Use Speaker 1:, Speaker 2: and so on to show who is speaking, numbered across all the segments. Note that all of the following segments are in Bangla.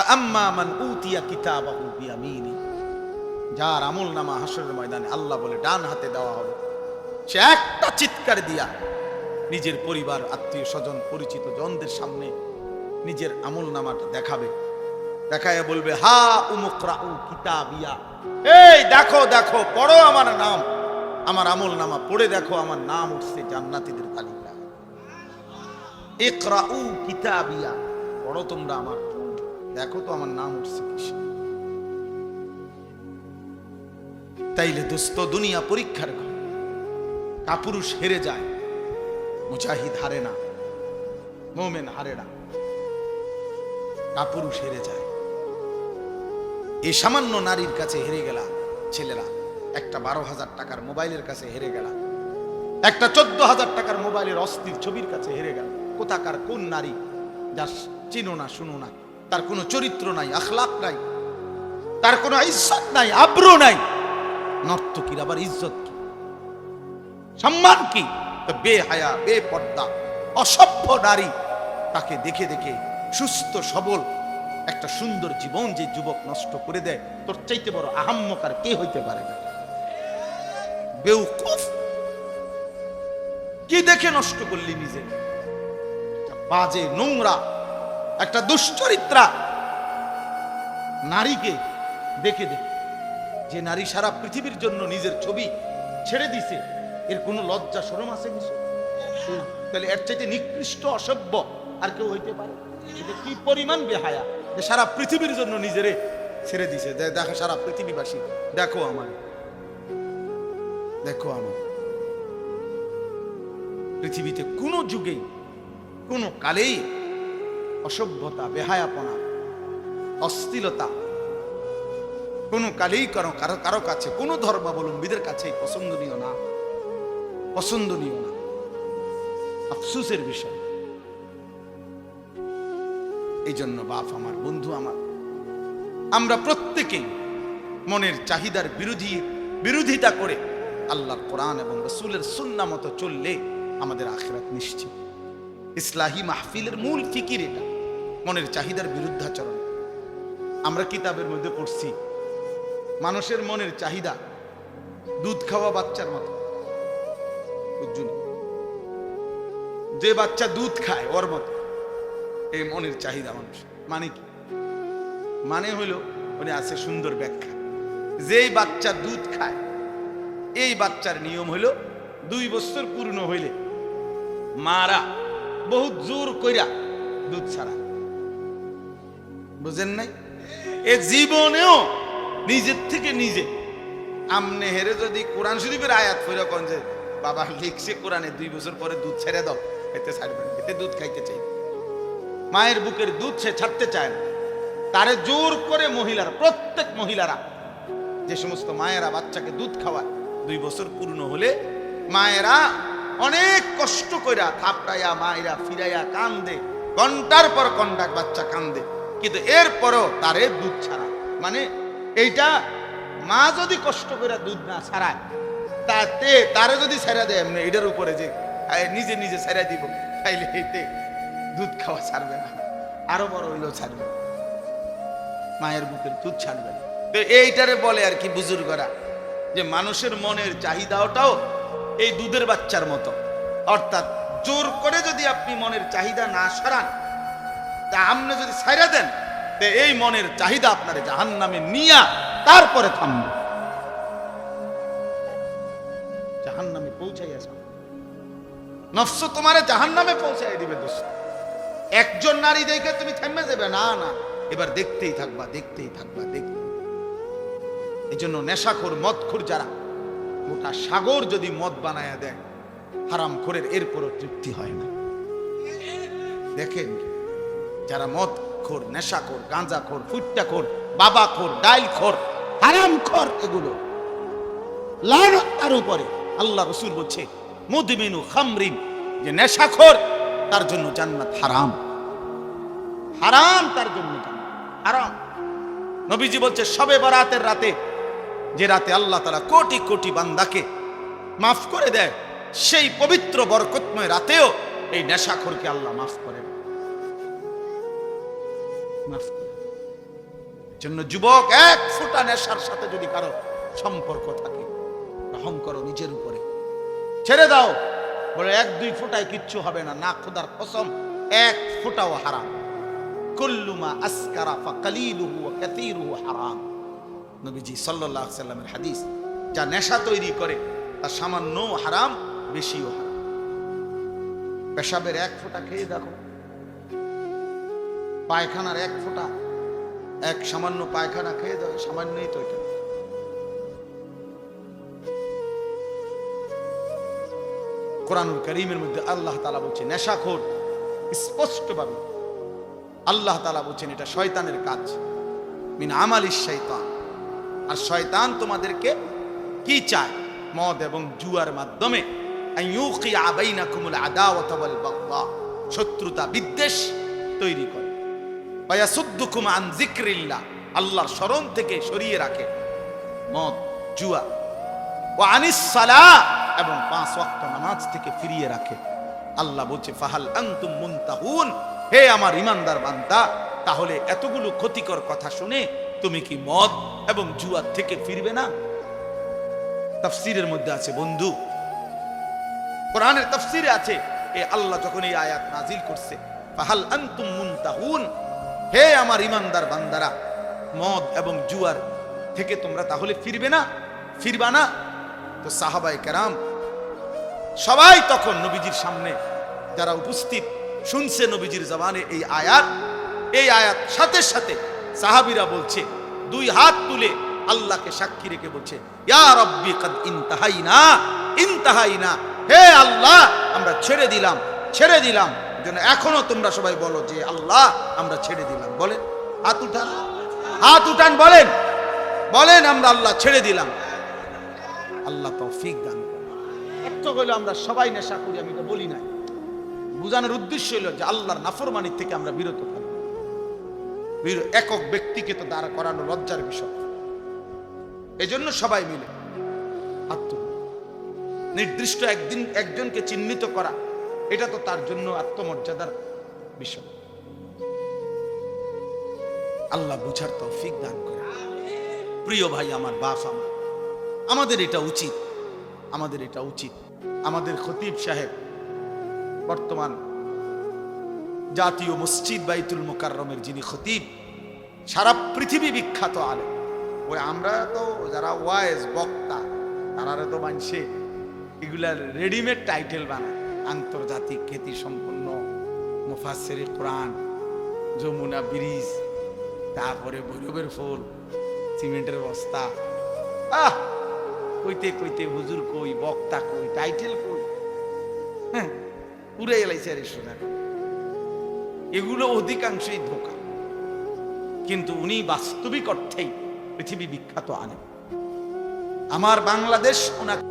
Speaker 1: ফাআম্মা মান উতিয়া কিতাবাহু বিয়ামিনি, যার আমলনামা হাসরের ময়দানে আল্লাহ বলে ডান হাতে দেওয়া হবে, সে একটা চিৎকার দিয়া নিজের পরিবার, আত্মীয় স্বজন, পরিচিত জনদের সামনে নিজের আমলনামাটা দেখাবে। দেখায় বলবে, হা উমুকরাউ কিতাবিয়া, এই দেখো দেখো, পড়ো আমার নাম, আমার আমলনামা পড়ে দেখো, আমার নাম উঠছে জান্নাতীদের তালিকায়। ইকরাউ কিতাবিয়া, পড়ো তোমরা আমার, দেখো তো আমার নাম উঠছে কিসে। তাইলে দোস্ত, দুনিয়া পরীক্ষার ঘর। কাপুরুষ হেরে যায়, মুজাহিদ হারে না, মোমেন হারে না, কাপুরুষ হেরে যায়। এই সামান্য নারীর কাছে হেরে গেলা ছেলেরা, একটা 12,000 টাকার মোবাইলের কাছে হেরে গেলা, একটা 14,000 টাকার মোবাইলের অস্থির ছবির কাছে হেরে গেল। কোথাকার কোন নারী, যার চিনো না, শুনো না, তার কোনো চরিত্র নাই, আখলাক নাই, তার কোনো ইজ্জত নাই, আব্রু নাই। নর্তকীর আবার ইজ্জত কি, সম্মান কি? তো বেহায়া, বেপর্দা, অসভ্য নারী, তাকে দেখে দেখে সুস্থ সবল একটা সুন্দর জীবন যে যুবক নষ্ট করে দেয়, তোর চাইতে বড় আহাম্মক আর কে হইতে পারে না? বেউকুফ, কি দেখে নষ্ট করলি নিজে? বাজে, নোংরা, একটা দুশ্চরিত্রা নারীকে দেখে দেখে, যে নারী সারা পৃথিবীর জন্য নিজের ছবি ছেড়ে দিছে, এর কোনো লজ্জা শরম আছে কিছু? তাহলে এর চাইতে নিকৃষ্ট, অসভ্য আর কেউ হইতে পারে? এটা কি পরিমাণ বেহায়া, যে সারা পৃথিবীর জন্য নিজেরে ছেড়ে দিছে। দেখো সারা পৃথিবীবাসী, দেখো আমার, দেখো আমার। পৃথিবীতে কোনো যুগেই, কোনো কালেই অসভ্যতা, বেহায়াপনা, অশ্লীলতা কোনো কালেই কারো কারো কাছে, কোনো ধর্মাবলম্বীদের কাছেই পছন্দনীয় না, পছন্দনীয় না। আফসোসের বিষয়। এই জন্য বাপ আমার, বন্ধু আমার, আমরা প্রত্যেকেই মনের চাহিদার বিরোধিতা করে আল্লাহর কোরআন এবং রাসূলের সুন্নাহ মতো চললে আমাদের আখিরাত নিশ্চিত। ইসলাহি মাহফিলের মূল ফিকির এটা, মনের চাহিদার বিরুদ্ধাচরণ। আমরা কিতাবের মধ্যে পড়ছি, মানুষের মনের চাহিদা দুধ খাওয়া বাচ্চার মতো। যে বাচ্চা দুধ খায় ওর মতো এই মনের চাহিদা মানুষ। মানে কি? মানে হইল, উনি আছে সুন্দর ব্যাখ্যা, যেই বাচ্চা দুধ খায়, এই বাচ্চার নিয়ম হইল 2 বছর পূর্ণ হইলে মারা বহুত জোর কইরা দুধ ছাড়া। বুঝেন নাই? এ জীবনেও নিজের থেকে নিজে আমনে হেরে যদি কোরআন শরীফের আয়াত পড়ে কোন যে বাবা লিখছে কোরআনে 2 বছর পরে দুধ ছেড়ে দাও, এতে ছাড়বেন, এতে দুধ খাইতে চাই, মায়ের বুকের দুধ সে ছাড়তে চায় না। তারে জোর করে মহিলারা, প্রত্যেক মহিলারা, যে সমস্ত মায়েরা বাচ্চাকে দুধ খাওয়ায়, 2 বছর পূর্ণ হলে মায়েরা অনেক কষ্ট কইরা থাপড়াইয়া, মায়েরা ফিরাইয়া কান্দে, ঘন্টার পর ঘন্টা বাচ্চা কান্দে, কিন্তু এরপরও তারে দুধ ছাড়া। মানে এইটা মা যদি কষ্ট করে দুধ না ছাড়ায়, তাতে তারে যদি ছেড়ে দেয় এমনি এটার উপরে যে নিজে নিজে ছেড়ে দিব, তাইলে এতে দুধ খাওয়া ছাড়বে না, আরো বড় হইলেও ছাড়বে, মায়ের বুকের দুধ ছাড়বে না। তো এইটারে বলে আর কি বুজুর্গরা, যে মানুষের মনের চাহিদাটাও এই দুধের বাচ্চার মতো। অর্থাৎ জোর করে যদি আপনি মনের চাহিদা না সরান, তা আপনি যদি ছাইরা দেন, তো এই মনের চাহিদা আপনার জাহান্নামে নিয়া তারপরে থামবে, জাহান্নামে পৌঁছাইয়া যাবে। নফস তোমারে জাহান্নামে পৌঁছাই দিবে দোস্ত। একজন নারী দেখে তুমি থেমে যাবে না, না, এবার দেখতেই থাকবা, দেখতেই থাকবা, দেখতে। এই জন্য নেশাখোর, মদখোর যারা, গোটা সাগর যদি মদ বানায়া দেয় হারামখোরের, এরপরও তৃপ্তি হয় না। দেখেন, যারা মদখোর, নেশাখোর, গাঁজাখোর, ফুট্টাখোর, বাবাখোর, ডাইলখোর, হারামখোর, এগুলো লানত তার উপরে। আল্লাহ রাসূল বলছে, মুদমিনু খামরিন, যে নেশাখোর তার জন্য জান্নাত হারাম, হারাম, তার জন্য জান্নাত হারাম। নবীজি বলছে, শবে বরাতের রাতে, যে রাতে আল্লাহ তাআলা কোটি কোটি বান্দাকে মাফ করে দেয়, সেই পবিত্র বরকতময় রাতেও এই নেশাখোরকে আল্লাহ মাফ করে, মাফ করে। জন্য যুবক, এক ফোঁটা নেশার সাথে যদি কারো সম্পর্ক থাকে, রহম করো নিজের উপরে, ছেড়ে দাও। বলে 1-2 ফোঁটায় কিচ্ছু হবে না, না খোদার কসম, 1 ফোঁটাও হারাম। কুল্লু মা আসকারা ফাকালিলুহু ওয়া কাসীরুহু হারাম। নবীজি সাল্লাল্লাহু আলাইহি সাল্লামের হাদিস, যা নেশা তৈরি করে তা সামান্য হারাম, বেশিও হারাম। পেশাবের 1 ফোঁটা খেয়ে দেখো, পায়খানার 1 ফোঁটা, এক সামান্য পায়খানা খেয়ে দাও, সামান্যই তো এটা। কোরআনুল কারীমের মধ্যে আল্লাহ তাআলা বলছেন নেশাখোর, স্পষ্টভাবে আল্লাহ তাআলা বলছেন এটা শয়তানের কাজ, মিন আমালিশ শাইতান। আর শয়তান তোমাদেরকে কি চায়? মদ এবং জুয়ার মাধ্যমে আইয়ুকিয়া বাইনাকুমুল আদাওয়াতা ওয়াল বাগদা, শত্রুতা বিদ্বেষ তৈরি করে। ওয়ায়াসুদ্দুকুম আন যিকরিল্লাহ, আল্লাহর স্মরণ থেকে সরিয়ে রাখে মদ জুয়া। ওয়া আনিস সালাহ, এবং 5 ওয়াক্ত নামাজ থেকে ফিরিয়ে রাখে। আল্লাহ বলছে ফাহাল আনতুম মুনতাহুন, হে আমার ঈমানদার বান্দা, তাহলে এতগুলো ক্ষতিকর কথা শুনে তুমি কি মদ এবং জুয়া থেকে ফিরবে না? তাফসীরের মধ্যে আছে বন্ধু, কোরআনের তাফসীরে আছে, এ আল্লাহ যখন এই আয়াত নাজিল করছে, ফাহাল আনতুম মুনতাহুন, হে আমার ঈমানদার বান্দারা, মদ এবং জুয়ার থেকে তোমরা তাহলে ফিরবে না, ফিরবা না? তো সাহাবায়ে কেরাম সবাই তখন নবীজির সামনে যারা উপস্থিত শুনছে নবীজির জবানে এই আয়াত, সাথে সাথে সাহাবীরা বলছে, 2 হাত তুলে আল্লাহকে সাক্ষী রেখে বলছে, ইয়া রাব্বি কাদ ইনতাহাইনা, হে আল্লাহ আমরা ছেড়ে দিলাম, ছেড়ে দিলাম। জন্য এখনো তোমরা সবাই বলো যে আল্লাহ আমরা ছেড়ে দিলাম। বলেন, হাত উঠান, হাত উঠান, বলেন, বলেন আমরা আল্লাহ ছেড়ে দিলাম। আল্লাহ তৌফিক দান করেন। একটু হলো আমরা সবাই নেশা করি, আমি তো বলি নাই, বুঝানোর উদ্দেশ্য হলো যে আল্লাহর নাফরমানি থেকে আমরা বিরত থাকব। একক ব্যক্তিকে তো দাঁড়া করানো লজ্জার বিষয়, এজন্য সবাই মিলে নির্দিষ্ট একদিন একজনকে চিহ্নিত করা, এটা তো তার জন্য আত্মমর্যাদার বিষয়। আল্লাহ বুঝার তৌফিক দান করে। প্রিয় ভাই আমার, বাপ আমার, আমাদের এটা উচিত, আমাদের এটা উচিত। আমাদের খতিব সাহেব বর্তমান জাতীয় মসজিদ বাইতুল মুকাররমের যিনি খতিব, সারা পৃথিবী বিখ্যাত আলেম। ওই আমরা তো যারা ওয়াইজ বক্তা, তারা তো মানছে এগুলা রেডিমেড টাইটেল বানায়, আন্তর্জাতিক খ্যাতি সম্পন্ন মুফাসসিরে কোরআন, যমুনা ব্রিজ, তারপরে ভৈরবের ফুল, সিমেন্টের বস্তা, কইতে কইতে হুজুর কই, বক্তা কই, টাইটেল কই, হ্যাঁ পুরে এলাইছে আর শোনা। এগুলো অধিকাংশই ধোঁকা, কিন্তু উনি বাস্তবিক অর্থেই পৃথিবী বিখ্যাত আলেম। আমার বাংলাদেশ ওনাকে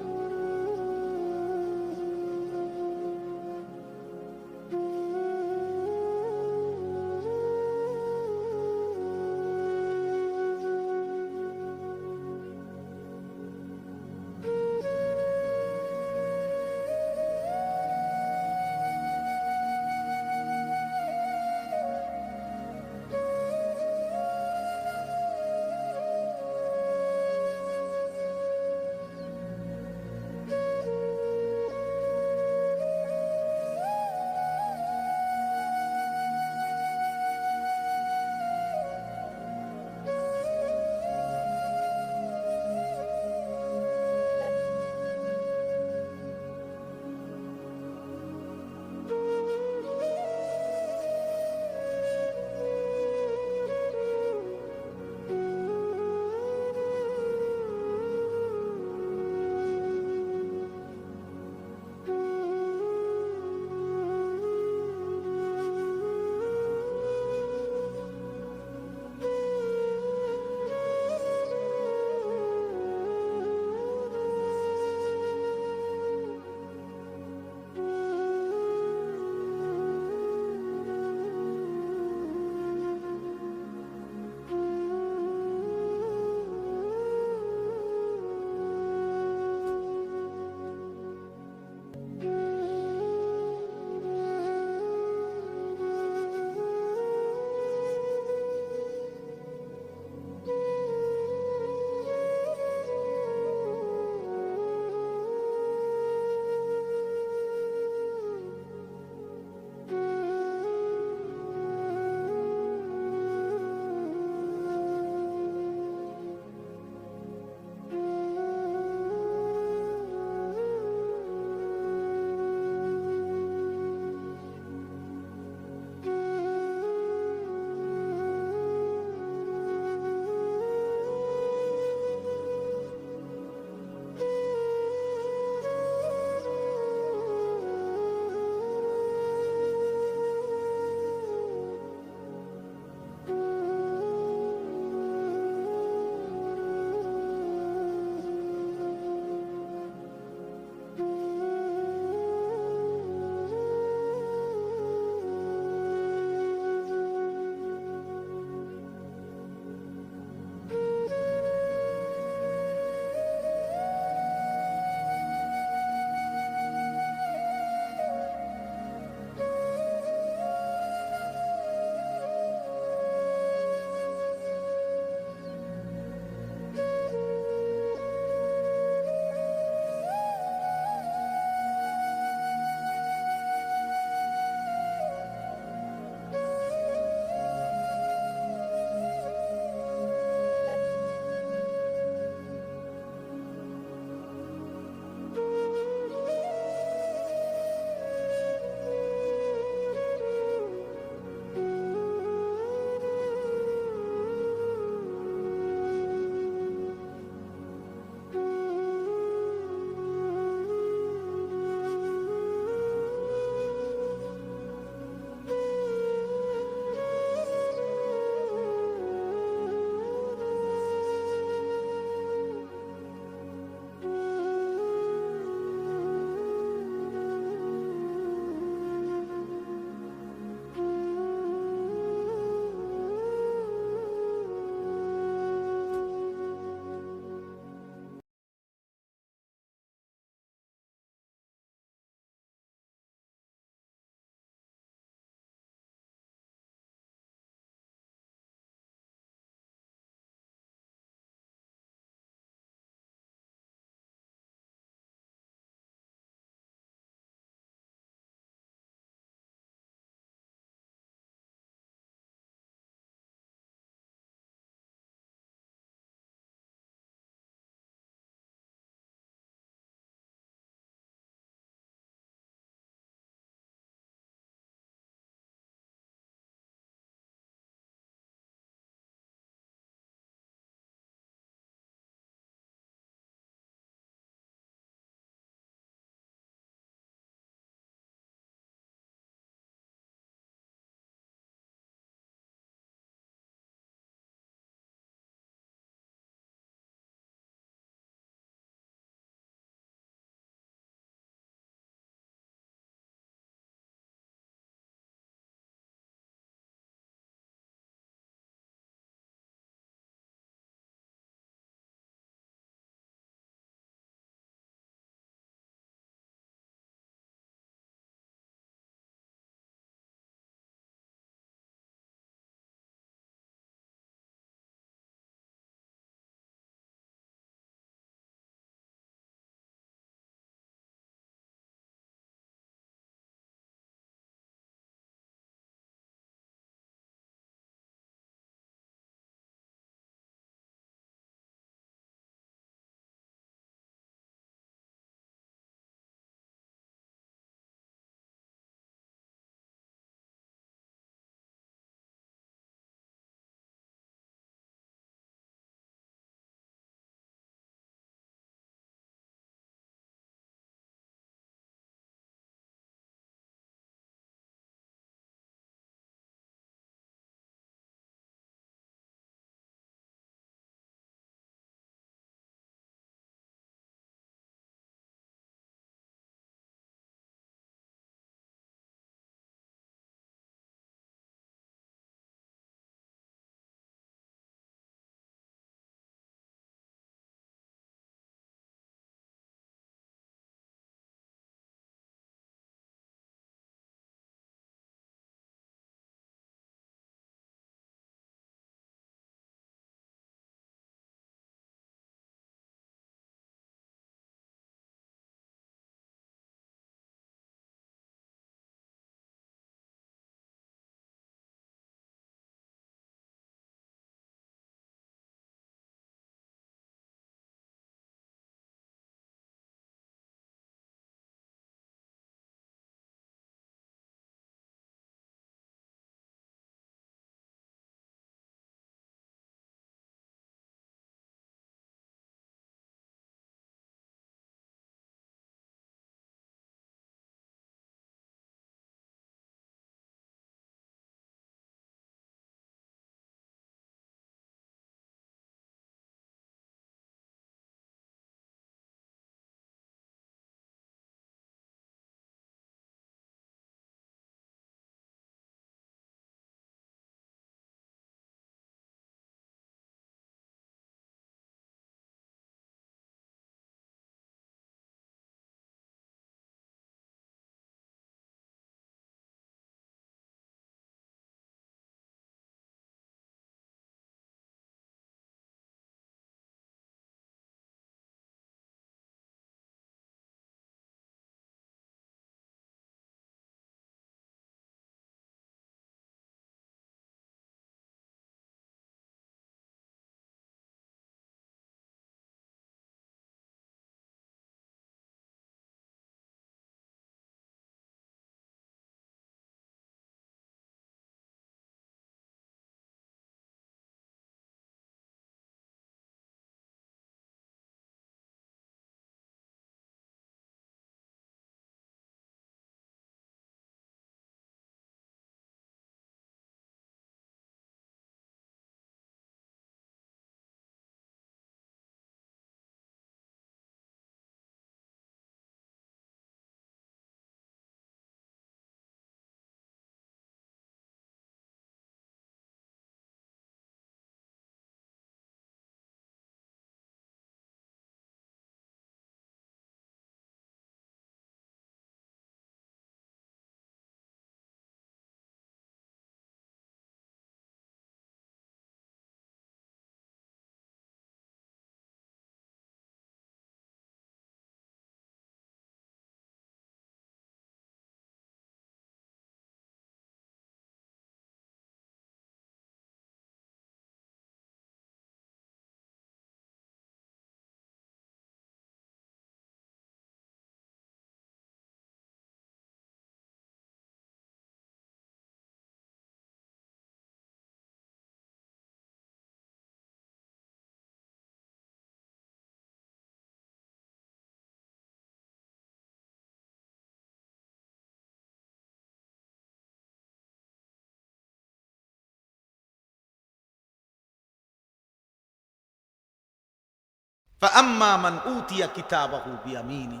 Speaker 1: ফাআম্মা মান উতিয়া কিতাবাহু বিয়ামিনি,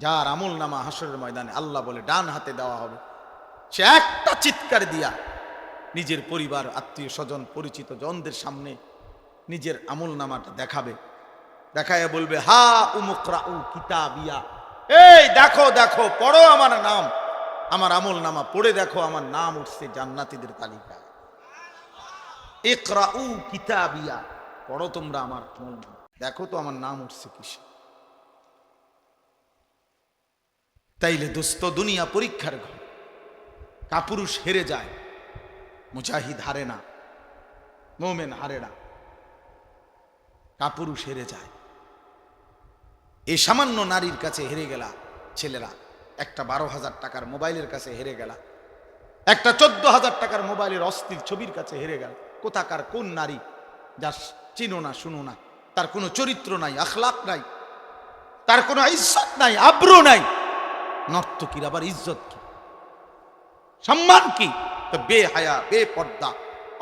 Speaker 1: যার আমল নামা হাসরের ময়দানে আল্লাহ বলে ডান হাতে দেওয়া হবে, সে একটা চিৎকার দিয়া নিজের পরিবার, আত্মীয় স্বজন, পরিচিত জনদের সামনে নিজের আমল নামাটা দেখাবে। দেখায় বলবে, হা উমুকরাউ কিতাবিয়া, এই দেখো দেখো, পড়ো আমার নাম, আমার আমল নামা পড়ে দেখো, আমার নাম উঠছে জান্নাতীদের তালিকায়। ইকরাউ কিতাবিয়া, পড়ো তোমরা আমার আমল নামা, দেখো তো আমার নাম উঠছে কিসে। তাইলে দোস্ত, দুনিয়া পরীক্ষার ঘর। কাপুরুষ হেরে যায়, মুজাহিদ হারে না, মোমেন হারে না, কাপুরুষ হেরে যায়। এই সামান্য নারীর কাছে হেরে গেলা ছেলেরা, একটা 12,000 টাকার মোবাইলের কাছে হেরে গেলা, একটা 14,000 টাকার মোবাইলের অস্থির ছবির কাছে হেরে গেল। কোথাকার কোন নারী, যার চিনো না শুনো না, তার কোনো চরিত্র নাই, আখলাক নাই, তার কোনো ইজ্জত নাই, আব্রু নাই। নর্তকীর আবার ইজ্জত কি, সম্মান কি? তো বেহায়া, বেপর্দা,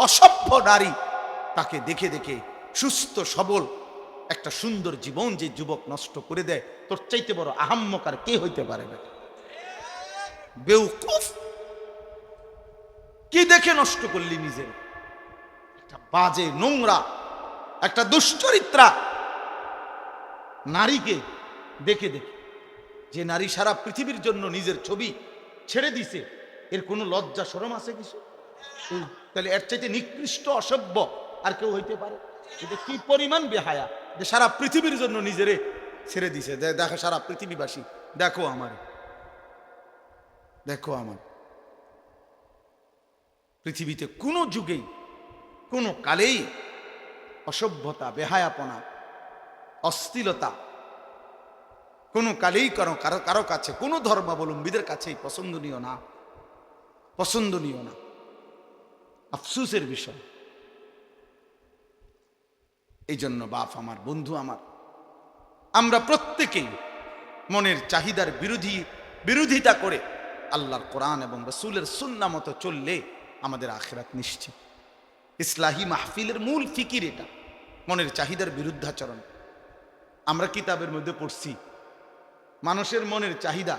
Speaker 1: অসভ্য নারী, তাকে দেখে দেখে সুস্থ সবল একটা সুন্দর জীবন যে যুবক নষ্ট করে দেয়, তোর চাইতে বড় আহাম্মক আর কে হইতে পারে? বেউকুফ, কি দেখে নষ্ট করলি নিজের? একটা বাজে, নোংরা, একটা দুশ্চরিত্রা নারীকে দেখে দেখে, যে নারী সারা পৃথিবীর জন্য নিজের ছবি ছেড়ে দিছে, এর কোনো লজ্জা শরম আছে কিছু? তাহলে এর চাইতে নিকৃষ্ট, অসভ্য আর কেউ হইতে পারে? এটা কি পরিমাণ বেহায়া, যে সারা পৃথিবীর জন্য নিজেরে ছেড়ে দিছে। দেখো সারা পৃথিবীবাসী, দেখো আমার, দেখো আমার। পৃথিবীতে কোনো যুগেই, কোনো কালেই অসভ্যতা, বেহায়াপনা, অশ্লীলতা কোনো কালেই কারো কারো কাছে, কোনো ধর্মাবলম্বীদের কাছেই পছন্দনীয় না, পছন্দনীয় না। আফসোসের বিষয়। এই জন্য বাপ আমার, বন্ধু আমার, আমরা প্রত্যেকেই মনের চাহিদার বিরোধিতা করে আল্লাহর কোরআন এবং রাসূলের সুন্নাহ মতো চললে আমাদের আখিরাত নিশ্চিত। ইসলাহি মাহফিলের মূল ফিকির এটা, মনের চাহিদার বিরুদ্ধাচরণ। আমরা কিতাবের মধ্যে পড়ছি, মানুষের মনের চাহিদা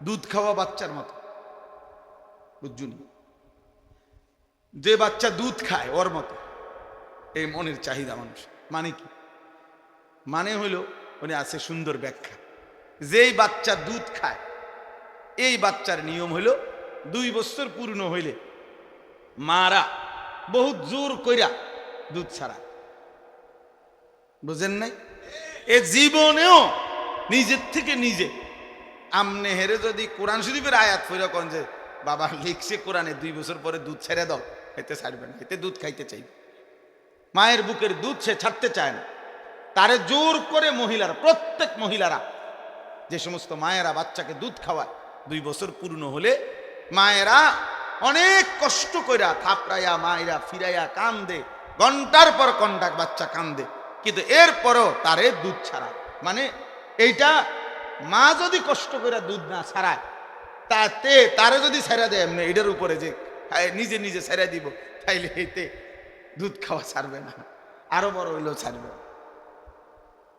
Speaker 1: দুধ খাওয়া বাচ্চার মতো, বুঝুন, যে বাচ্চা দুধ খায় ওর মতো এই মনের চাহিদা মানুষ। মানে কি? মানে হইল, উনি আছে সুন্দর ব্যাখ্যা, যেই বাচ্চা দুধ খায়, এই বাচ্চার নিয়ম হইল 2 বছর পূর্ণ হইলে মারা বহুত জোর কইরা দুধ ছাড়া। বুঝেন নাই? এ জীবনেও নিজের থেকে নিজে আমনে হেরে যদি কোরআন শরীফের আয়াত ফিরে কন যে বাবা লিখছে কোরআনে 2 বছর পরে দুধ ছেড়ে দাও, এতে ছাড়বে না, এতে দুধ খাইতে চাই। মায়ের বুকের দুধ সে ছাড়তে চায় না, তারে জোর করে মহিলারা, প্রত্যেক মহিলারা, যে সমস্ত মায়েরা বাচ্চাকে দুধ খাওয়ায় 2 বছর পূর্ণ হলে মায়েরা অনেক কষ্ট কইরা থাপড়াইয়া, মায়েরা ফিরাইয়া কান্দে, ঘন্টার পর ঘন্টা বাচ্চা কান্দে, কিন্তু এরপরও তারে দুধ ছাড়ায়। মানে এইটা মা যদি কষ্ট করে দুধ না ছাড়ায়, তাতে তারে যদি ছেড়া দেয় এমনি এটার উপরে যে নিজে নিজে ছেড়া দিব, তাইলে এতে দুধ খাওয়া ছাড়বে না, আরো বড় হইলেও ছাড়বে,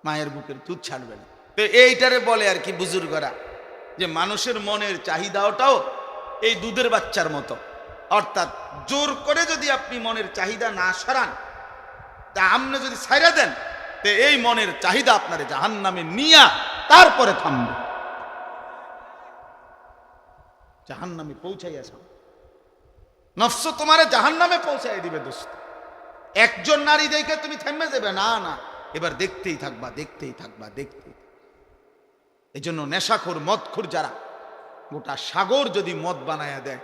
Speaker 1: মায়ের বুকের দুধ ছাড়বে না। তো এইটারে বলে আর কি বুজুর্গরা, যে মানুষের মনের চাহিদাটাও এই দুধের বাচ্চার মতো। অর্থাৎ জোর করে যদি আপনি মনের চাহিদা না সরান, তা আপনি যদি ছাইরা দেন, তো এই মনের চাহিদা আপনারে জাহান্নামে নিয়া তারপরে থামবে, জাহান্নামে পৌঁছাইয়া যাবে। নফস তোমারে জাহান্নামে পৌঁছাই দিবে দোস্ত। একজন নারী দেখে তুমি থেমে যাবে না, না, এবার দেখতেই থাকবা, দেখতেই থাকবা, দেখতেই। এই জন্য নেশাখোর, মদখোর যারা, গোটা সাগর যদি মদ বানায়া দেয়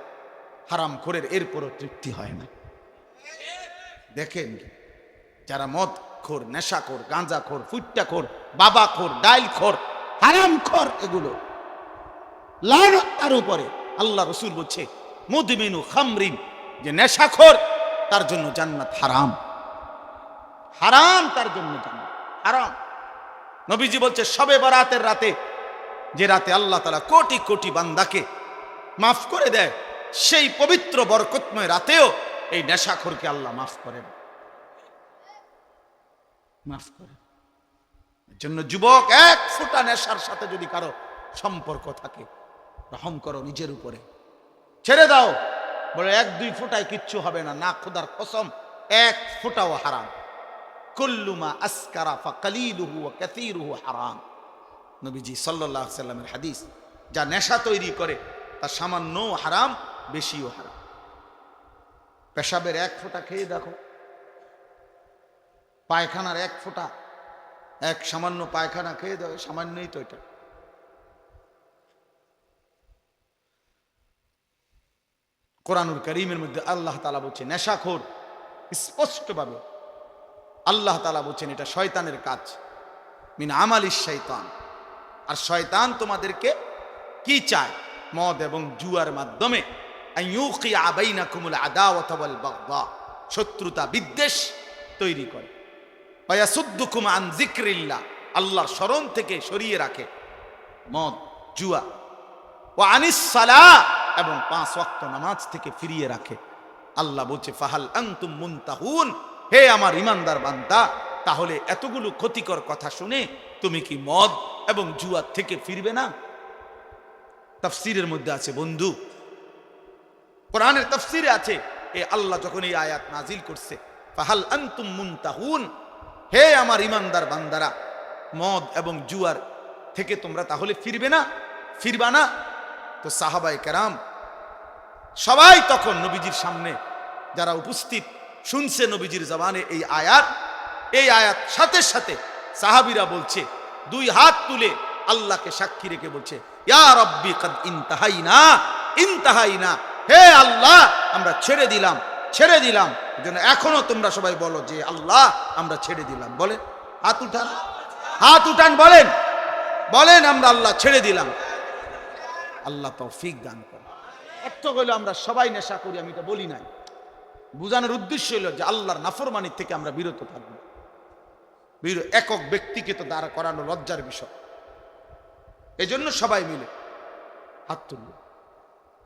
Speaker 1: হারাম খোরের, এরপরও তৃপ্তি হয় না। দেখেন যারা মদখোর, নেশাখোর, গাঁজাখোর, ফুট্টাখোর, বাবাখোর, ডাইলখোর, হারামখোর, এগুলো লানত তার উপরে। আল্লাহ রাসূল বলছে মুদমিনু খামরিন, যে নেশাখোর তার জন্য জান্নাত হারাম, হারাম, তার জন্য জান্নাত হারাম। নবীজি বলছে শবে বরাতের রাতে, যে রাতে আল্লাহ তাআলা কোটি কোটি বান্দাকে মাফ করে দেয়, সেই পবিত্র বরকতময় রাতেও এই নেশাখোরকে আল্লাহ মাফ করেন, মাফ করেন। জন্য যুবক, এক ফোঁটা নেশার সাথে যদি কারো সম্পর্ক থাকে, রহম করো নিজের উপরে, ছেড়ে দাও। বলে 1-2 ফোঁটায় কিচ্ছু হবে না, না খোদার কসম, 1 ফোঁটাও হারাম। কুল্লু মা আসকারা ফাকালিলুহু ওয়া কাসীরুহু হারাম। নবীজি সাল্লাল্লাহু আলাইহি সাল্লামের হাদিস, যা নেশা তৈরি করে তা সামান্য হারাম, বেশিও হারাম। পেশাবের 1 ফোঁটা খেয়ে দেখো, পায়খানার 1 ফোঁটা, এক সামান্য পায়খানা খেয়ে দেখো, সামান্যই তো এটা। কোরআনুল কারীমের মধ্যে আল্লাহ তাআলা বলছেন নেশাখোর, স্পষ্টভাবে আল্লাহ তাআলা বলছেন এটা শয়তানের কাজ, মিন আমালিশ শয়তান। আর শয়তান তোমাদেরকে কি চায়? মদ এবং জুয়ার মাধ্যমে আইয়ুকিয়া বাইনাকুমুল আদাওয়াতা ওয়াল বাগদা, শত্রুতা বিদ্বেষ তৈরি করে। ওয়ায়াসুদ্দুকুম আন যিকরিল্লাহ, আল্লাহর স্মরণ থেকে সরিয়ে রাখে মদ জুয়া। ওয়া আনিস সালাহ, এবং 5 ওয়াক্ত নামাজ থেকে ফিরিয়ে রাখে। আল্লাহ বলছে ফাহাল আনতুম মুনতাহুন, হে আমার ইমানদার বান্দা, তাহলে এতগুলো ক্ষতিকর কথা শুনে তুমি কি মদ এবং জুয়া থেকে ফিরবে না? তাফসীরের মধ্যে আছে বন্ধু, কোরআনের তাফসীরে আছে, এ আল্লাহ যখন এই আয়াত নাজিল করছে ফাহাল আনতুম মুনতাহুন, হে আমার ইমানদার বান্দারা, মদ এবং জুয়ার থেকে তোমরা তাহলে ফিরবে না, ফিরবা না? তো সাহাবায়ে কেরাম সবাই তখন নবীজির সামনে যারা উপস্থিত শুনছে নবীজির জবানে এই আয়াত সাথে সাথে সাহাবীরা বলছে, 2 হাত তুলে আল্লাহকে সাক্ষী রেখে বলছে, ইয়া রাব্বি কাদ ইনতাহাইনা ইনতাহাইনা, হে আল্লাহ আমরা ছেড়ে দিলাম ছেড়ে দিলাম। এজন্য এখনো তোমরা সবাই বলো যে আল্লাহ আমরা ছেড়ে দিলাম। বলেন, হাত উঠান, হাত উঠান, বলেন বলেন আমরা আল্লাহ ছেড়ে দিলাম। আল্লাহ তৌফিক দান করে। অর্থ হলো আমরা সবাই নেশা করি, আমি এটা বলি নাই। বুঝানোর উদ্দেশ্য হলো যে আল্লাহর নাফরমানির থেকে আমরা বিরত থাকবো। একক ব্যক্তিকে তো দাঁড়া করানো লজ্জার বিষয়, এজন্য সবাই মিলে হাত তুলব।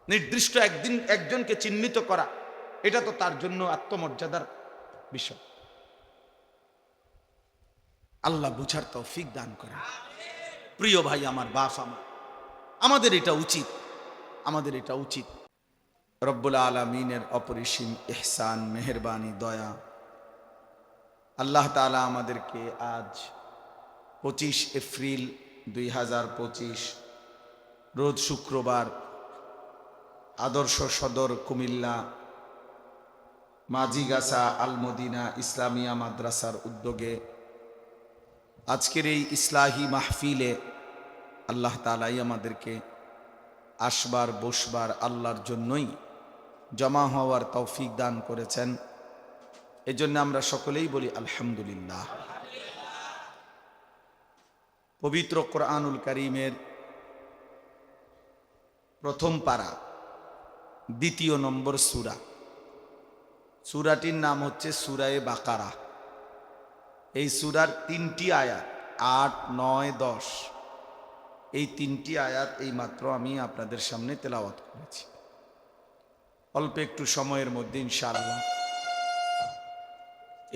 Speaker 1: নির্দিষ্ট একদিন একজনকে চিহ্নিত করা, এটা তো তার জন্য আত্মমর্যাদার বিষয়। আল্লাহ বুঝার তৌফিক দান করে। প্রিয় ভাই আমার, বাপ আমার, আমাদের এটা উচিত, আমাদের এটা উচিত। রব্বুল আলামিনের অপরিসীম ইহসান, মেহেরবানি, দয়া, আল্লাহ তাআলা আমাদেরকে আজ 25 এপ্রিল 2025 রোজ শুক্রবার আদর্শ সদর কুমিল্লা মাঝিগাছা আল মদিনা ইসলামিয়া মাদ্রাসার উদ্যোগে আজকের এই ইসলাহি মাহফিলে আল্লাহ তাআলাই আমাদেরকে আসবার বসবার আল্লাহর জন্যই জমা হওয়ার তৌফিক দান করেছেন। এজন্য আমরা সকলেই বলি আলহামদুলিল্লাহ। পবিত্র কোরআনুল কারীমের প্রথম পারা 2 নম্বর সূরা, সূরাটির নাম হচ্ছে সূরায়ে বাকারা। এই সূরার 3টি আয়াত 8, 9, 10, এই 3টি আয়াত এই মাত্র আমি আপনাদের সামনে তেলাওয়াত করেছি। অল্প একটু সময়ের মধ্যে ইনশাআল্লাহ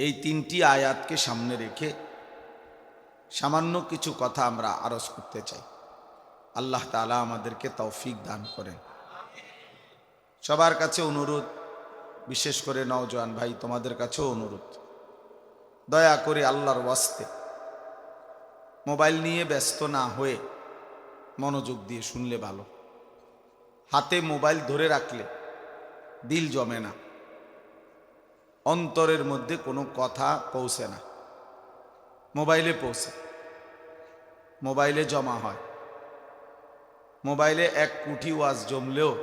Speaker 1: এই 3টি আয়াতকে সামনে রেখে সামান্য কিছু কথা আমরা আরজ করতে চাই। আল্লাহ তাআলা আমাদেরকে তৌফিক দান করেন। সবার কাছে অনুরোধ, বিশেষ করে নওজোয়ান ভাই তোমাদের কাছেও অনুরোধ, দয়া করে আল্লাহর ওয়াস্তে মোবাইল নিয়ে ব্যস্ত না হয়ে মনোযোগ দিয়ে শুনলে ভালো। হাতে মোবাইল ধরে রাখলে দিল জমে না, অন্তরের মধ্যে কোনো কথা পৌঁছে না, মোবাইলে পৌঁছে, মোবাইলে জমা হয়। মোবাইলে 1 কোটি ওয়াজ জমলেও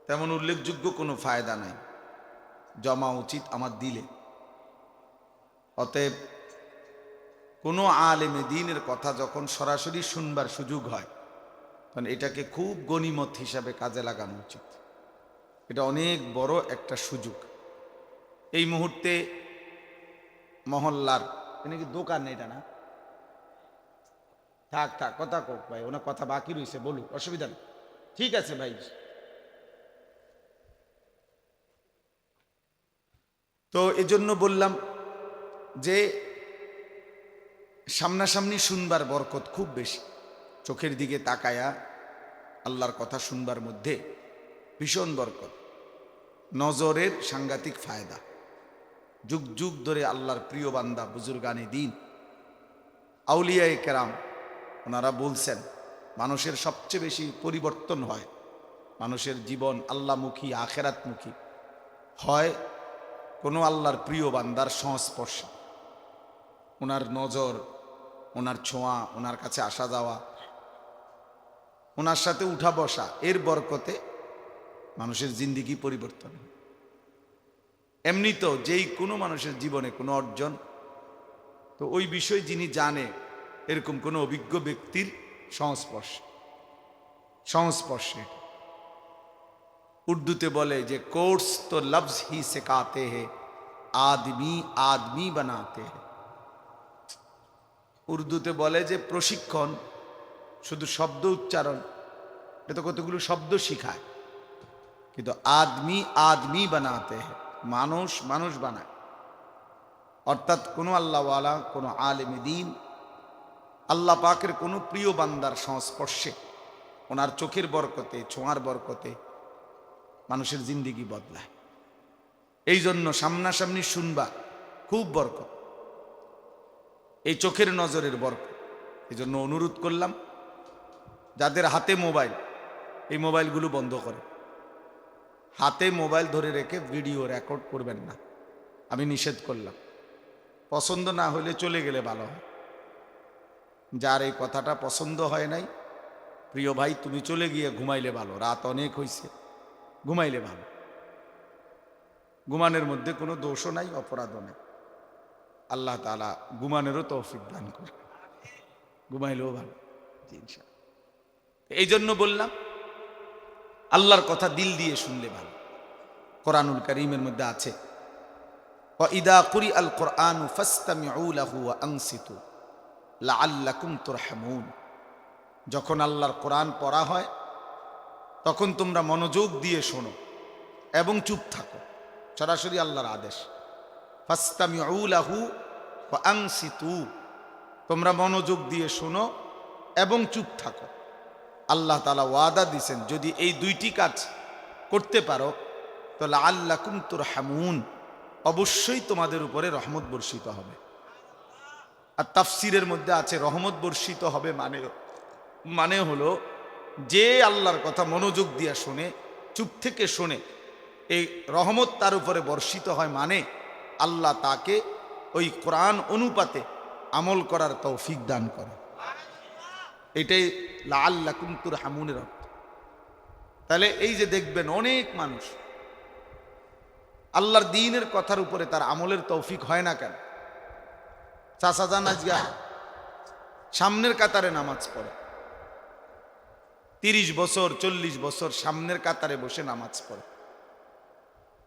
Speaker 1: তেমন উল্লেখযোগ্য কোনো ফায়দা নাই, জমা উচিত আমার দিলে। অতএব কোনো আলেমে দ্বীনের কথা যখন সরাসরি শুনবার সুযোগ হয় তখন এটাকে খুব গনিমত হিসাবে কাজে লাগানো উচিত। এটা অনেক বড় একটা সুযোগ। এই মুহূর্তে মহল্লার কি দোকান নেই, এটা না, থাক থাক কথা কোক ভাই, ওনার কথা বাকি রয়েছে, বলুক, অসুবিধা নেই, ঠিক আছে ভাই। তো এজন্য বললাম যে সামনাসামনি শুনবার বরকত খুব বেশি। চোখের দিকে তাকায়া আল্লাহর কথা শুনবার মধ্যে ভীষণ বরকত। নজরের সাংঘাতিক ফায়দা। যুগ যুগ ধরে আল্লাহর প্রিয় বান্দা বুজুর্গানে দিন আউলিয়ায়ে কেরাম ওনারা বলছেন মানুষের সবচেয়ে বেশি পরিবর্তন হয়, মানুষের জীবন আল্লাহমুখী আখেরাতমুখী হয় কোনো আল্লাহর প্রিয় বান্দার সংস্পর্শে। ওনার নজর, ওনার ছোঁয়া, ওনার কাছে আসা যাওয়া, ওনার সাথে উঠা বসা, এর বরকতে মানুষের জিন্দিগি পরিবর্তন। এমনি তো যেই কোনো মানুষের জীবনে কোনো অর্জন, তো ওই বিষয় যিনি জানে এরকম কোনো অভিজ্ঞ ব্যক্তির সংস্পর্শে উর্দুতে বলে যে কোর্স তো লফজ হি সিখাতে হে, আদমি আদমি বানাতে হে। উর্দুতে বলে যে প্রশিক্ষণ শুধু শব্দ উচ্চারণ, এটা তো কতগুলো শব্দ শিখায়, কিন্তু আদমি আদমি বানাতে হে, মানুষ মানুষ বানায়। অর্থাৎ কোনো আল্লাহওয়ালা, কোনো আলেম দ্বীন, আল্লাহ পাকের কোনো প্রিয় বান্দার সংস্পর্শে, ওনার চোখের বরকতে, ছোঁয়ার বরকতে মানুষের জিন্দিগি বদলায়। এই জন্য সামনাসামনি শুনবা খুব বরকত, এই চোখের নজরের বরকত। এই জন্য অনুরোধ করলাম যাদের হাতে মোবাইল, এই মোবাইলগুলো বন্ধ করে। হাতে মোবাইল ধরে রেখে ভিডিও রেকর্ড করবেন না, আমি নিষেধ করলাম। পছন্দ না হলে চলে গেলে ভালো হয়। যার এই কথাটা পছন্দ হয় নাই, প্রিয় ভাই তুমি চলে গিয়ে ঘুমাইলে ভালো, রাত অনেক হয়েছে, ঘুমাইলে ভালো। ঘুমানোর মধ্যে কোনো দোষও নাই, অপরাধও নাই। আল্লাহ তাআলা ঘুমানোরও তৌফিক দান করে, ঘুমাইলেও ভালো। এই জন্য বললাম আল্লাহর কথা দিল দিয়ে শুনলে ভালো। কোরআনুল কারীমের মধ্যে আছে ওয়াইদা কুরিআল কুরআনু ফাসতামিউ লাহু ওয়া আনসিতু লাআল্লাকুম তুরহামুন। যখন আল্লাহর কোরআন পড়া হয় তখন তোমরা মনোযোগ দিয়ে শোনো এবং চুপ থাকো। সরাসরি আল্লাহর আদেশ, ফাসতামিউ লাহু ওয়া আনসিতু, তোমরা মনোযোগ দিয়ে শোনো এবং চুপ থাকো। আল্লাহ তাআলা ওয়াদা দিয়েছেন যদি এই দুইটি কাজ করতে পারো তো লাআল্লাকুম তুরহামুন, অবশ্যই তোমাদের উপরে রহমত বর্ষিত হবে। আর তাফসিরের মধ্যে আছে রহমত বর্ষিত হবে মানে হলো যে আল্লাহর কথা মনোযোগ দিয়ে শোনে, চুপ থেকে শোনে, এই রহমত তার উপরে বর্ষিত হয়, মানে আল্লাহ তাকে ওই কোরআন অনুপাতে আমল করার তৌফিক দান করে। এটাই লাআল্লাকুম তুরহামুনের অর্থ। তাহলে এই যে দেখবেন অনেক মানুষ আল্লাহর দ্বীনের কথার উপরে তার আমলের তৌফিক হয় না কেন? চাচা জান আজগা সামনের কাতারে নামাজ পড়ে, 30 বছর 40 বছর সামনের কাতারে বসে নামাজ পড়ে,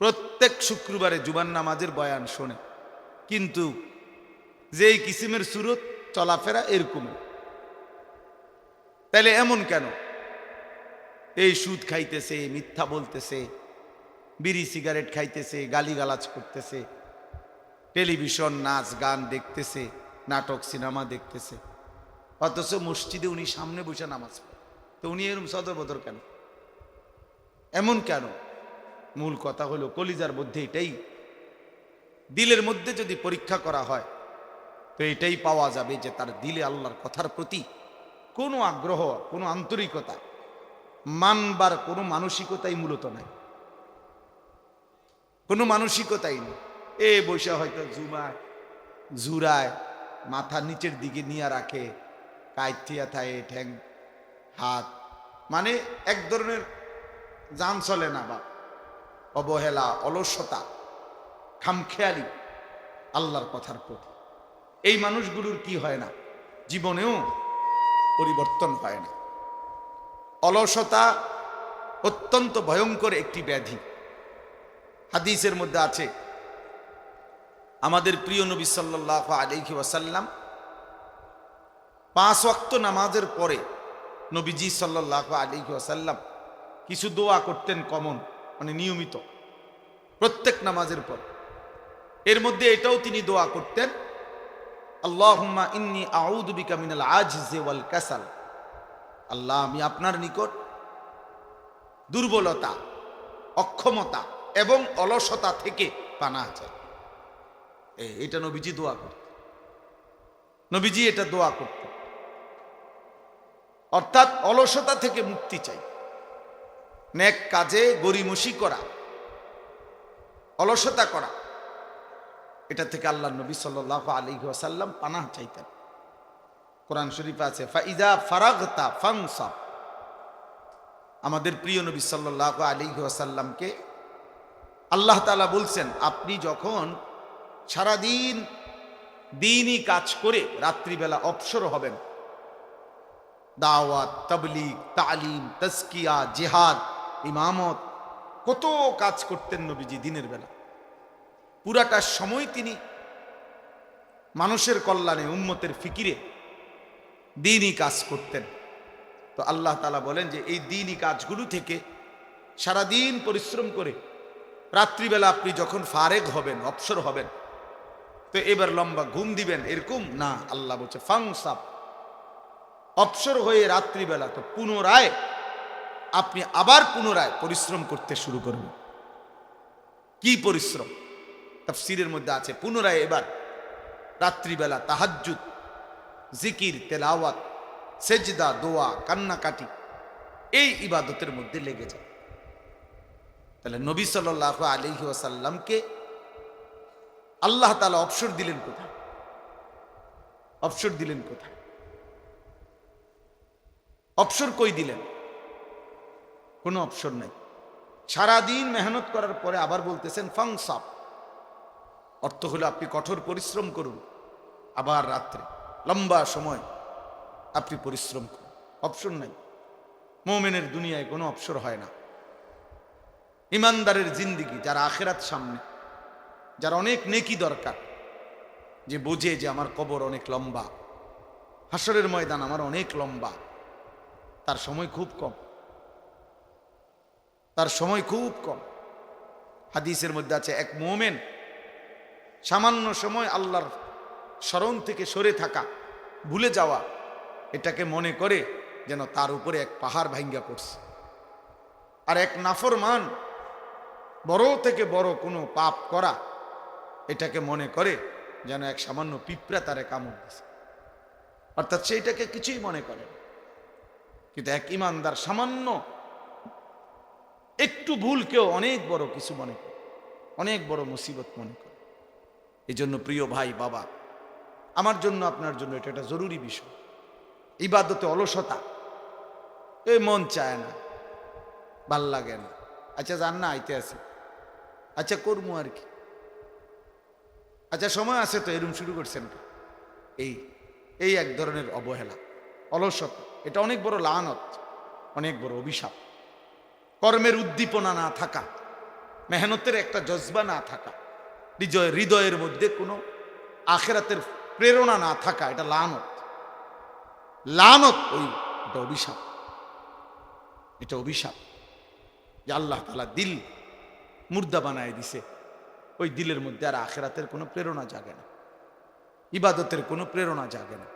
Speaker 1: প্রত্যেক শুক্রবারে জুমার নামাজের বয়ান শোনে, কিন্তু যেই কিসিমের সুরত চলাফেরা এরকম। তাহলে এমন কেন? এই সুদ খাইতেছে, মিথ্যা বলতেছে, বিড়ি সিগারেট খাইতেছে, গালিগালাজ করতেছে, টেলিভিশন নাচ গান দেখতেছে, নাটক সিনেমা দেখতেছে, অথচ মসজিদে উনি সামনে বসে নামাজ পড়ে। তো উনি এরকম সদরবদর কেন? এমন কেন? মূল কথা হলো কলিজার মধ্যে এটাই, দিলের মধ্যে যদি পরীক্ষা করা হয় তো এটাই পাওয়া যাবে যে তার দিলে আল্লাহর কথার প্রতি কোনো আগ্রহ, কোনো আন্তরিকতা, মানবার কোনো মানসিকতাই মূলত নাই, কোনো মানসিকতাই নেই। এ বৈশা হয়তো ঝুরায়, মাথা নিচের দিকে নিয়ে রাখে, কাইথিয়া থায় ঠ্যাং হাত, মানে এক ধরনের জান চলে না, বা অবহেলা, অলসতা, খামখেয়ালি আল্লাহর কথার প্রতি। এই মানুষগুলোর কি হয় না? জীবনেও পরিবর্তন হয় না। অলসতা অত্যন্ত ভয়ঙ্কর একটি ব্যাধি। হাদিসের মধ্যে আছে আমাদের প্রিয় নবী সাল্লাল্লাহু আলাইহি ওয়াসাল্লাম 5 ওয়াক্ত নামাজের পরে নবীজি সাল্লাল্লাহু আলাইহি ওয়াসাল্লাম কিছু দোয়া করতেন কমন, মানে নিয়মিত প্রত্যেক নামাজের পর। এর মধ্যে এটাও তিনি দোয়া করতেন আল্লাহুম্মা ইন্নী আউযু বিকা মিনাল আজজি ওয়াল কাসাল, আল্লাহ আমি আপনার নিকট দুর্বলতা, অক্ষমতা এবং অলসতা থেকে পানাহ চাই। এটা নবীজি দোয়া করতেন, নবীজি এটা দোয়া করতেন। অর্থাৎ অলসতা থেকে মুক্তি চাই, নেক কাজে গরিমসি করা, অলসতা করা, এটা থেকে আল্লাহ নবী সাল্লাল্লাহু আলাইহি ওয়াসাল্লাম পানাহ চাইতেন। কোরআন শরীফে আছে ফাইদা ফারাগতা ফানসাব। আমাদের প্রিয় নবী সাল্লাল্লাহু আলাইহি ওয়াসাল্লামকে আল্লাহ তাআলা বলছেন, আপনি যখন সারাদিন দ্বীনি কাজ করে রাত্রিবেলা অবসর হবেন, দাওয়াত, তাবলীগ, তালিম, তাজকিয়া, জিহাদ, ইমামত, কত কাজ করতেন নবীজি দিনের বেলা। পুরাটা সময় তিনি মানুষের কল্যাণে, উম্মতের ফিকিরে দ্বীনি কাজ করতেন। তো আল্লাহ তাআলা বলেন যে এই দ্বীনি কাজগুলো থেকে সারাদিন পরিশ্রম করে রাত্রিবেলা আপনি যখন ফারেগ হবেন, অবসর হবেন, তো এবার লম্বা ঘুম দিবেন এরকম না। আল্লাহ বলছে ফাংসাব, অবসর হয়ে রাত্রিবেলা তো পুনরায় আপনি আবার পুনরায় পরিশ্রম করতে শুরু করবেন। কি পরিশ্রম? তাফসীরের মধ্যে আছে পুনরায় এবার রাত্রিবেলা তাহাজ্জুদ, জিকির, তেলাওয়াত, সেজদা, দোয়া, কান্নাকাটি, এই ইবাদতের মধ্যে লেগে যায়। তাহলে নবী সাল্লাল্লাহু আলাইহি ওয়াসাল্লামকে আল্লাহ তাআলা অবসর দিলেন কোথায়? অবসর দিলেন কোথায়? অবসর কই দিলেন? কোনো অবসর নাই। সারাদিন মেহনত করার পরে আবার বলতেছেন ফাংসাব, অর্থ হলো আপনি কঠোর পরিশ্রম করুন, আবার রাত্রে লম্বা সময় আপনি পরিশ্রম করুন। অবসর নাই। মুমিনের দুনিয়ায় কোনো অবসর হয় না। ইমানদারের জিন্দেগি, যারা আখিরাত সামনে, যার অনেক নেকি দরকার, যে বোঝে যে আমার কবর অনেক লম্বা, হাসরের ময়দান আমার অনেক লম্বা, তার সময় খুব কম, তার সময় খুব কম। হাদিসের মধ্যে আছে এক মুমিন সামান্য সময় আল্লাহর স্মরণ থেকে সরে থাকা, ভুলে যাওয়া, এটাকে মনে করে যেন তার উপরে এক পাহাড় ভাঙ্গা পড়ছে। আর এক নাফরমান বড় থেকে বড় কোনো পাপ করা, এটাকে মনে করে যেন এক সামান্য পিঁপড়া তারে কামড় দিছে। অর্থাৎ সেইটাকে কিছুই মনে করে না। কিন্তু এক ইমানদার সামান্য একটু ভুলকেও অনেক বড় কিছু মনে করে, অনেক বড় মুসিবত মনে করে। এই জন্য প্রিয় ভাই, বাবা, আমার জন্য, আপনার জন্য এটা একটা জরুরি বিষয়। ইবাদতে অলসতা, এই মন চায় না, ভাল লাগে না, আচ্ছা জান না আইতে আছে, আচ্ছা করবো আর কি, আচ্ছা সময় আছে তো, এরম শুরু করছেন। এই এই এক ধরনের অবহেলা, অলসতা, এটা অনেক বড় লানত, অনেক বড় অভিশাপ। কর্মের উদ্দীপনা না থাকা, মেহনতের একটা জজবা না থাকা, হৃদয়ের মধ্যে কোনো আখিরাতের প্রেরণা না থাকা, এটা লানত। লানত, এটা অভিশাপ, এটা অভিশাপ। যে আল্লাহ তাআলা দিল মুর্দা বানায় দিছে, ওই দিলের মধ্যে আর আখিরাতের কোনো প্রেরণা জাগে না, ইবাদতের কোনো প্রেরণা জাগে না।